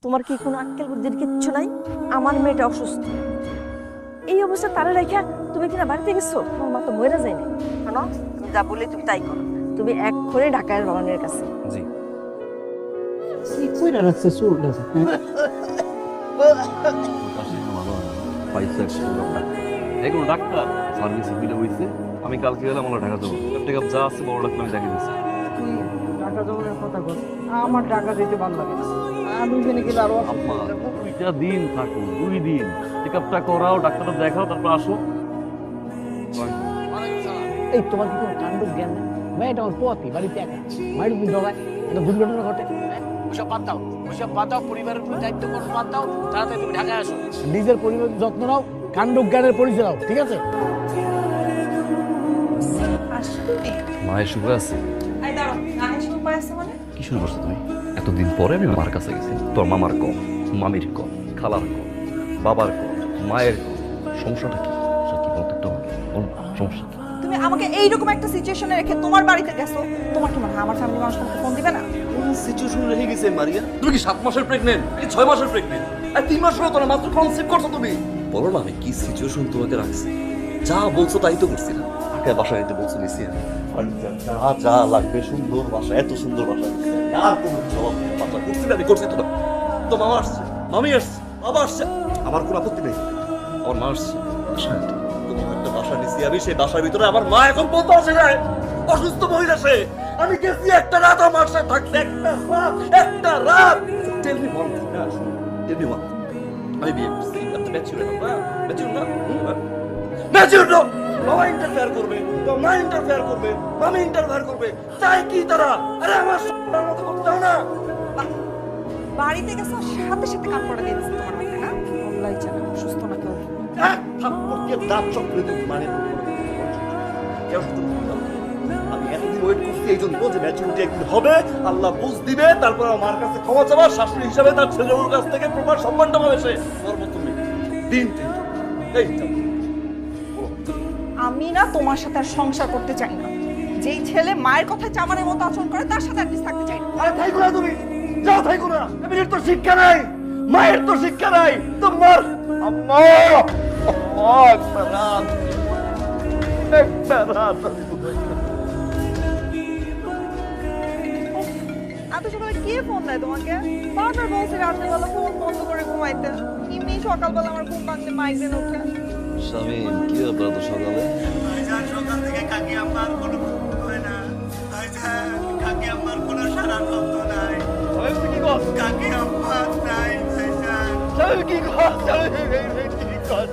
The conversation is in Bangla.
তোমার কি কোনো আক্কেল বুদ্ধির কিচ্ছু নাই? আমার মেয়েটা অসুস্থ, এই অবস্থা তারা রেখা তুমি কিনা বাড়িতে গেছো? তোমার মা তো মরে যায়নি। শোনো, তুমি যা বললে তুমি তাই করো। তুমি এক্ষুনি ঢাকায় বাবানের কাছে। জি। কইরা রাখছে চুলটা এখন ডাক্তার সার্ভিসে বিলে হইছে। আমি কালকে গেলাম আমরা ঢাকা যাবো। টেকআপ যা আছে বড় ডাক্তার আমি দেখে দিচ্ছি। তুই টাকা জমানোর কথা কর, আমার টাকা দিতে ভালো লাগে না। আমি এখানে গেলে আরো আম্মা 2টা দিন থাকো, 2 দিন টেকআপটা করাও, ডাক্তারটা দেখাও, তারপর আসো। এই তোমার কি কোনো কাণ্ড জ্ঞান নেই? মেয়েটা আমার পোয়াতি, বাড়িতে একা, মায়ের উপর ডগায়, একটা দুর্ঘটনা ঘটে। ওসব বাদ দাও, ওসব বাদ দাও, পরিবারের উপর দায়িত্ব করো, বাদ দাও, তাড়াতাড়ি তুমি ঢাকায় আসো। নিজের পরিবারের যত্ন নাও, কাণ্ড জ্ঞানের পরিচয় দাও, ঠিক আছে? মায়ের সুখে আছে। মানে? কি শুরু করছো তুমি? এতদিন পরে আমি মার কাছে গেছি। তোর মামার কম, মামির কম, খালার কম, বাবার কম, মায়ের কম। সমস্যাটা কি? কি বলতো একটু আমাকে বল, সমস্যা কি? তুমি আমাকে এইরকম একটা সিচুয়েশনে রেখে তোমার বাড়িতে গেছো, তোমার কি মনে হয় আমার ফ্যামিলি মানুষ তোমাকে ফোন দিবে না? কোন সিচুয়েশন রেখে গেছে মারিয়া? তুমি কি 7 মাসের প্রেগন্যান্ট? কি 6 মাসের প্রেগন্যান্ট? আর 3 মাস হলো তো না, মাত্র কনসিভ করছো তুমি। বলো না আমি কি সিচুয়েশন তোমাকে রাখছি? যা বলছো তাই তো করছি না। আগে বাসায় নিতে বলছো নিছি আমি। যা যা লাগবে, সুন্দর বাসা, এত সুন্দর বাসা। আর কোনো জবাব নেই, বাসা করছি না, আমি করছি তো না। তো মামা আসছে, মামি আসছে, বাবা আসছে, আমার কোনো আপত্তি নেই। আমার মা আসছে, বাসায় তোমার একটা বাসা নিছি আমি, সেই বাসার ভিতরে আমার মা এখন বলতে আসে যায়, অসুস্থ মহিলা সে। আমি গেছি একটা রাত আমার সাথে থাকতে, একটা রাত। Tell me one thing, tell me one. আমি বিয়ে করছি, একটা ম্যাচিউর না, ম্যাচিউর না, ম্যাচিউর না। বাবা ইন্টারফেয়ার করবে, তো মা ইন্টারফেয়ার করবে, মামি ইন্টারফেয়ার করবে, চাই কি তারা? আরে আমার সন্তানের মতো করতে দাও না। বাড়িতে গেছো, সাথে সাথে কান পড়া দিয়ে দিচ্ছে তোমার মাথায় না? আল্লাহ জানে সুস্থ না কেউ। এক থাপ্পড় দিয়ে দাঁত চক্রে দিই, মানে কেউ শুধু আমি এতদিন ওয়েট করছি এই জন্য যে ম্যাচুরিটি একদিন হবে, আল্লাহ বুঝ দিবে, তারপর আমার কাছে ক্ষমা চাওয়া, শাশুড়ি হিসাবে তার ছেলের কাছ থেকে প্রপার সম্মানটা পাবে সে। সর্বপ্রথমে দিন এই আমি না তোমার সাথে আর সংসার করতে চাই না। যেই ছেলে মায়ের কথা চামারের মতো আচরণ করে তার সাথে আর থাকতে চাই না। আরে থাইকো না তুমি, যাও থাইকো না। এমনির তো শিক্ষা নাই, মায়ের তো শিক্ষা নাই তোমার। আম্মা আম্মা একটা রাত, একটা রাত এত সকালে কে ফোন দেয় তোমাকে? বারবার বলছি রাত্রেবেলা ফোন বন্ধ করে ঘুমাইতে। এমনি সকালবেলা আমার ঘুম ভাঙলে মাইগ্রেন ওঠে। স্বামী কি ব্যাপার তো সকালে? ভাইজান সকাল থেকে কাকি আম্মার কোনো ফোন হয় না। ভাইজান কাকি আম্মার কোনো সারা শব্দ নাই। কি কর? কাকি আম্মা নাই ভাইজান। কি কর? কি কর?